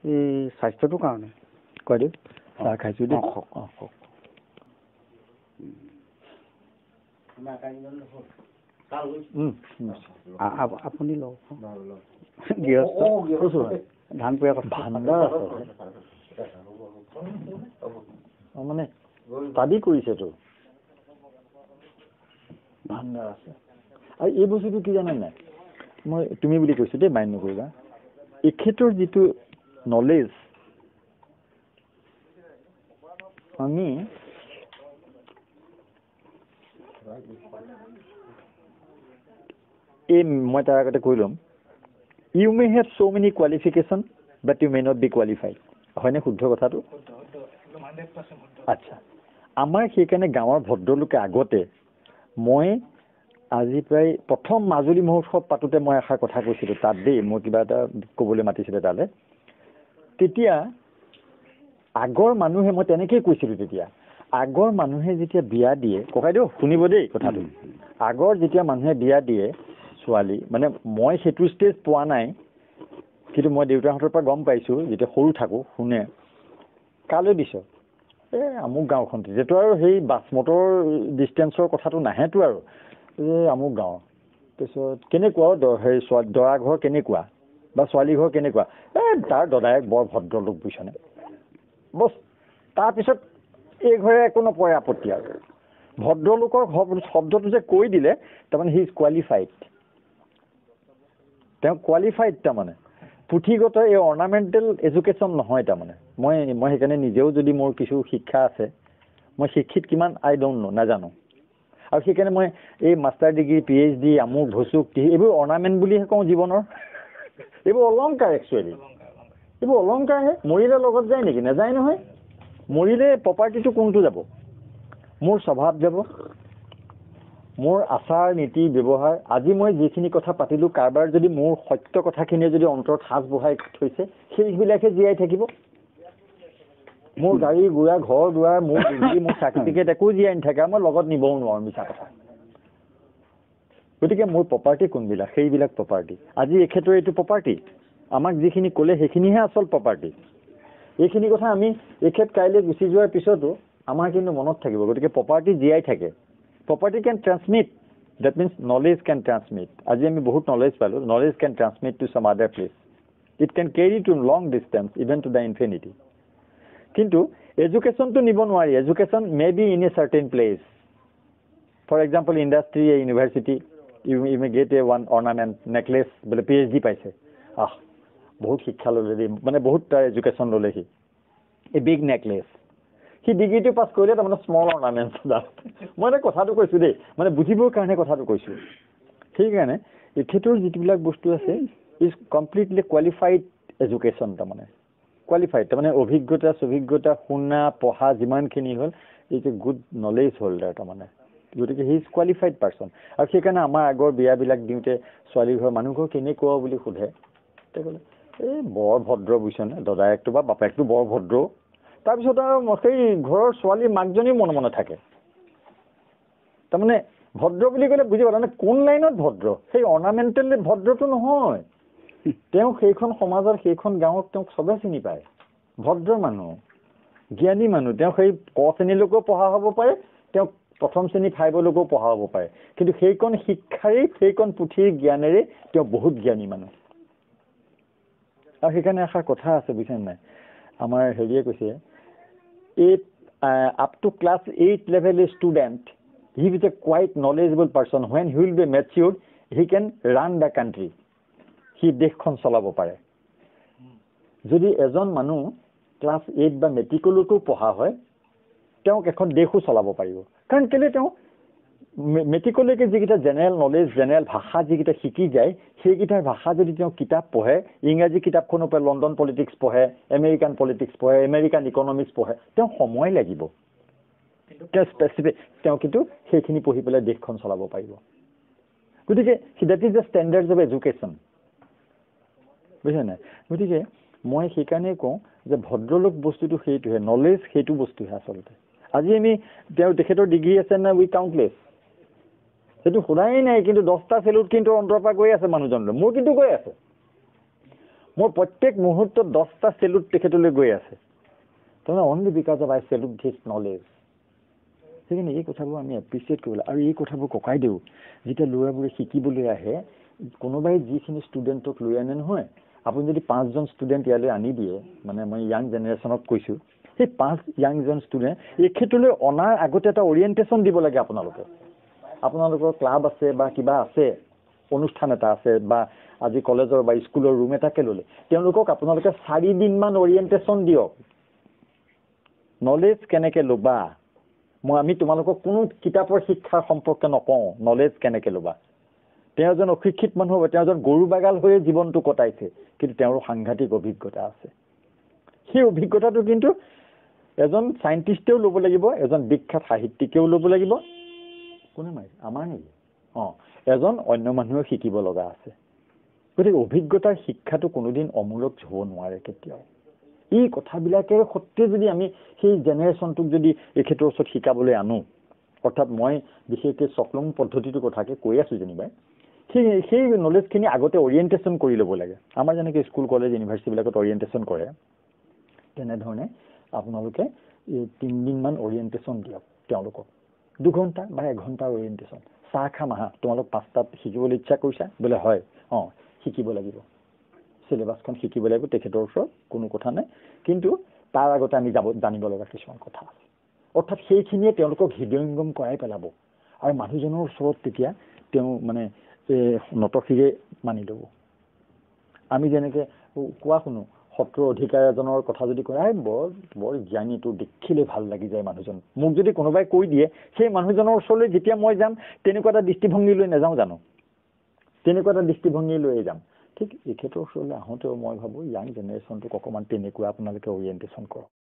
এই স্বাস্থ্যটোৰ কাৰণে কয় দিয়ক চাহ খাইছোঁ দেই আপুনি লওক গৃহস্থ ধান পোৱা কথা ভাণ্ডাৰ আছে মানে ষ্টাডি কৰিছেতো ভাণ্ডাৰ আছে আৰু এই বস্তুটো কি জানে নাই মই তুমি বুলি কৈছোঁ দেই মাইণ্ড নকৰিবা এখেতৰ যিটো নলেজ আমি এই মই তাৰ আগতে কৈ ল'ম you may have so' many qualification but you may not be qualified হয়নে শুদ্ধ কথাটো আচ্ছা আমাৰ সেইকাৰণে গাঁৱৰ ভদ্ৰলোকে আগতে মই আজি প্ৰায় প্ৰথম মাজুলী মহোৎসৱ পাতোঁতে মই এষাৰ কথা কৈছিলোঁ তাত দেই মই কিবা এটা ক'বলৈ মাতিছিলে তালৈ তেতিয়া আগৰ মানুহে মই তেনেকেই কৈছিলোঁ তেতিয়া আগৰ মানুহে যেতিয়া বিয়া দিয়ে ককাইদেউ শুনিব দেই কথাটো আগৰ যেতিয়া মানুহে বিয়া দিয়ে ছোৱালী মানে মই সেইটো ষ্টেজ পোৱা নাই কিন্তু মই দেউতাহঁতৰ পৰা গম পাইছোঁ যেতিয়া সৰু থাকোঁ শুনে কালৈ দিছ এই আমুক গাঁওখন তেতিয়াতো আৰু সেই বাছ মটৰ ডিষ্টেঞ্চৰ কথাটো নাহেতো আৰু এই আমুক গাঁও তাৰপিছত কেনেকুৱা হেৰি দৰা ঘৰ কেনেকুৱা বা ছোৱালী ঘৰ কেনেকুৱা এই তাৰ দদায়েক বৰ ভদ্ৰলোক বুজিছনে বছ তাৰপিছত এই ঘৰে একো নপৰে আপত্তি আৰু ভদ্ৰলোকৰ শব্দটো যে কৈ দিলে তাৰমানে হি ইজ কোৱালিফাইড তেওঁ কোৱালিফাইড তাৰমানে পুথিগত এই অৰ্নামেণ্টেল এডুকেশ্যন নহয় তাৰমানে মই সেইকাৰণে নিজেও যদি মোৰ কিছু শিক্ষা আছে মই শিক্ষিত কিমান আই ডোণ্ট ন নাজানো আৰু সেইকাৰণে মই এই মাষ্টাৰ ডিগ্ৰী PhD আমুক ভচুক এইবোৰ অৰ্নামেণ্ট বুলিহে কওঁ জীৱনৰ এইবোৰ অলংকাৰ একচুৱেলি এইবোৰ অলংকাৰহে মৰিলে লগত যায় নেকি নাযায় নহয় মৰিলে প্ৰপাৰ্টিটো কোনটো যাব মোৰ স্বভাৱ যাব মোৰ আচাৰ নীতি ব্যৱহাৰ আজি মই যিখিনি কথা পাতিলোঁ কাৰোবাৰ যদি মোৰ সত্য কথাখিনিয়ে যদি অন্তৰত সাজ বহাই থৈছে সেইবিলাকে জীয়াই থাকিব মোৰ গাড়ী ঘোঁৰা ঘৰ দুৱাৰ মোৰ ডিগ্ৰী মোৰ চাৰ্টিফিকেট একো জীয়াই নাথাকে মই লগত নিবও নোৱাৰোঁ মিছা কথা গতিকে মোৰ প্ৰপাৰ্টি কোনবিলাক সেইবিলাক প্ৰপাৰ্টি আজি এখেতৰ এইটো প্ৰপাৰ্টি আমাক যিখিনি ক'লে সেইখিনিহে আচল প্ৰপাৰ্টি এইখিনি কথা আমি এখেত কাইলৈ গুচি যোৱাৰ পিছতো আমাৰ কিন্তু মনত থাকিব গতিকে প্ৰপাৰ্টি জীয়াই থাকে property can transmit that means knowledge can transmit আজি আমি বহুত নলেজ পালোঁ knowledge can transmit to some other place it can carry to long distance even to the infinity কিন্তু এডুকেশ্যনটো নিব নোৱাৰি education may be in a certain place for example industry a university you may get a one ornament necklace বোলে PhD পাইছে বহুত শিক্ষা ল'লে দেই মানে বহুত তাৰ এডুকেশ্যন ল'লে সি এ বিগ নেকলেছ সি ডিগ্ৰীটো পাছ কৰিলে তাৰমানে স্মল অৰ্নামেণ্টছ মই এটা কথাটো কৈছোঁ দেই মানে বুজিবৰ কাৰণে কথাটো কৈছোঁ সেইকাৰণে এখেতৰ যিবিলাক বস্তু আছে ইজ কমপ্লিটলি কোৱালিফাইড এডুকেশ্যন তাৰমানে কোৱালিফাইড তাৰমানে অভিজ্ঞতা শুনা পঢ়া যিমানখিনি হ'ল is a good knowledge holder তাৰমানে গতিকে হি ইজ কোৱালিফাইড পাৰ্চন আৰু সেইকাৰণে আমাৰ আগৰ বিয়াবিলাক দিওঁতে ছোৱালী ঘৰ মানুহ ঘৰ কেনেকুৱা বুলি সোধে তেওঁ ক'লে এই বৰ ভদ্ৰ বুজিছনে দদায়েকটো বা বাপেকটো বৰ ভদ্ৰ তাৰপিছত আৰু সেই ঘৰৰ ছোৱালী মাকজনীও মনে মনে থাকে তাৰমানে ভদ্ৰ বুলি ক'লে বুজি পালা মানে কোন লাইনত ভদ্ৰ সেই অৰ্নামেণ্টেল ভদ্ৰটো নহয় তেওঁ সেইখন সমাজৰ সেইখন গাঁৱত তেওঁক চবে চিনি পায় ভদ্ৰ মানুহ জ্ঞানী মানুহ তেওঁ সেই ক শ্ৰেণীলৈকেও পঢ়া হ'ব পাৰে তেওঁক প্ৰথম শ্ৰেণী 5লৈকেও পঢ়া হ'ব পাৰে কিন্তু সেইকণ শিক্ষাৰেই সেইকণ পুথিৰ জ্ঞানেৰে তেওঁ বহুত জ্ঞানী মানুহ আৰু সেইকাৰণে এষাৰ কথা আছে বুজিছেনে নাই আমাৰ হেৰিয়ে কৈছে up to class 8 level student he is a quite knowledgeable person when he will be matured he can run the country সি দেশখন চলাব পাৰে যদি এজন মানুহ ক্লাছ 8 বা মেট্ৰিকলৈকেও পঢ়া হয় তেওঁক এখন দেশো চলাব পাৰিব কাৰণ কেলে তেওঁ মেট্ৰিকলৈকে যিকেইটা জেনেৰেল নলেজ জেনেৰেল ভাষা যিকেইটা শিকি যায় সেইকেইটাৰ ভাষা যদি তেওঁ কিতাপ পঢ়ে ইংৰাজী কিতাপখনৰ পৰা লণ্ডন পলিটিক্স পঢ়ে আমেৰিকান পলিটিক্স পঢ়ে আমেৰিকান ইকনমিক্স পঢ়ে তেওঁ সময় লাগিব তেওঁ স্পেচিফিক তেওঁ কিন্তু সেইখিনি পঢ়ি পেলাই দেশখন চলাব পাৰিব গতিকে that is the standards of education বুজিছে নাই গতিকে মই সেইকাৰণেই কওঁ যে ভদ্ৰলোক বস্তুটো সেইটোহে নলেজ সেইটো বস্তুহে আচলতে আজি আমি তেওঁ তেখেতৰ ডিগ্ৰী আছে না উই কাউণ্টলেছ সেইটো শুনাই নাই কিন্তু 10টা ফেলোত কিন্তু অন্তৰৰ পৰা গৈ আছে মানুহজনলৈ মোৰ কিন্তু গৈ আছে মোৰ প্ৰত্যেক মুহূৰ্তত 10টা চেলুট তেখেতলৈ গৈ আছে তাৰমানে only because of I salute his knowledge সেইকাৰণে এই কথাবোৰ আমি এপ্ৰিচিয়েট কৰিব লাগে আৰু এই কথাবোৰ ককাই দিওঁ যেতিয়া ল'ৰাবোৰে শিকিবলৈ আহে কোনোবাই যিখিনি ষ্টুডেণ্টক লৈ আনে নহয় আপুনি যদি 5জন ষ্টুডেণ্ট ইয়ালৈ আনি দিয়ে মানে মই ইয়াং জেনেৰেশ্যনক কৈছোঁ সেই 5 ইয়াংজন ষ্টুডেণ্ট এই ক্ষেত্ৰলৈ অনাৰ আগতে এটা অৰিয়েণ্টেশ্যন দিব লাগে আপোনালোকৰ ক্লাব আছে বা কিবা আছে অনুষ্ঠান এটা আছে বা আজি কলেজৰ বা স্কুলৰ ৰুম এটাকে ল'লে তেওঁলোকক আপোনালোকে 4 দিনমান অৰিয়েণ্টেশ্যন দিয়ক নলেজ কেনেকৈ ল'বা আমি তোমালোকক কোনো কিতাপৰ শিক্ষাৰ সম্পৰ্কে নকওঁ নলেজ কেনেকৈ ল'বা তেওঁ এজন অশিক্ষিত মানুহ হ'ব তেওঁ এজন গৰু বাগাল হৈয়ে জীৱনটো কটাইছে কিন্তু তেওঁৰ সাংঘাতিক অভিজ্ঞতা আছে সেই অভিজ্ঞতাটো কিন্তু এজন চাইণ্টিষ্টেও ল'ব লাগিব এজন বিখ্যাত সাহিত্যিকেও ল'ব লাগিব কোনে মাৰিছে আমাৰ নেকি এজন অন্য মানুহেও শিকিব লগা আছে গতিকে অভিজ্ঞতাৰ শিক্ষাটো কোনোদিন অমূলক হ'ব নোৱাৰে কেতিয়াও এই কথাবিলাকেৰ সত্ত্বে যদি আমি সেই জেনেৰেশ্যনটোক যদি এখেতৰ ওচৰত শিকাবলৈ আনো অৰ্থাৎ মই বিশেষকৈ চকলং পদ্ধতিটোৰ কথাকে কৈ আছোঁ যেনিবা সেই নলেজখিনি আগতে অৰিয়েণ্টেশ্যন কৰি ল'ব লাগে আমাৰ যেনেকৈ স্কুল কলেজ ইউনিভাৰ্চিটিবিলাকত অৰিয়েণ্টেশ্যন কৰে তেনেধৰণে আপোনালোকে 3 দিনমান অৰিয়েণ্টেশ্যন দিয়ক তেওঁলোকক 2 ঘণ্টা বা 1 ঘণ্টাৰ অৰিয়েণ্টেশ্যন চাহ খাম আহা তোমালোক 5টাত শিকিবলৈ ইচ্ছা কৰিছা বোলে হয় শিকিব লাগিব চিলেবাছখন শিকিব লাগিব তেখেতৰ ওচৰত কোনো কথা নাই কিন্তু তাৰ আগতে আমি জানিব লগা কিছুমান কথা আছে অৰ্থাৎ সেইখিনিয়ে তেওঁলোকক হৃদয়ংগম কৰাই পেলাব আৰু মানুহজনৰ ওচৰত তেতিয়া তেওঁ মানে নতশিৰে মানি ল'ব আমি যেনেকৈ কোৱা শুনো সত্ৰৰ অধিকাৰ এজনৰ কথা যদি কয় বৰ জ্ঞানীটো দেখিলে ভাল লাগি যায় মানুহজন মোক যদি কোনোবাই কৈ দিয়ে সেই মানুহজনৰ ওচৰলৈ যেতিয়া মই যাম তেনেকুৱা এটা দৃষ্টিভংগী লৈ নাযাওঁ জানো তেনেকুৱা এটা দৃষ্টিভংগী লৈয়ে যাম ঠিক এখেতৰ ওচৰলৈ আহোঁতেও মই ভাবোঁ ইয়াং জেনেৰেশ্যনটোক অকণমান তেনেকুৱা আপোনালোকে অৰিয়েণ্টেশ্যন কৰক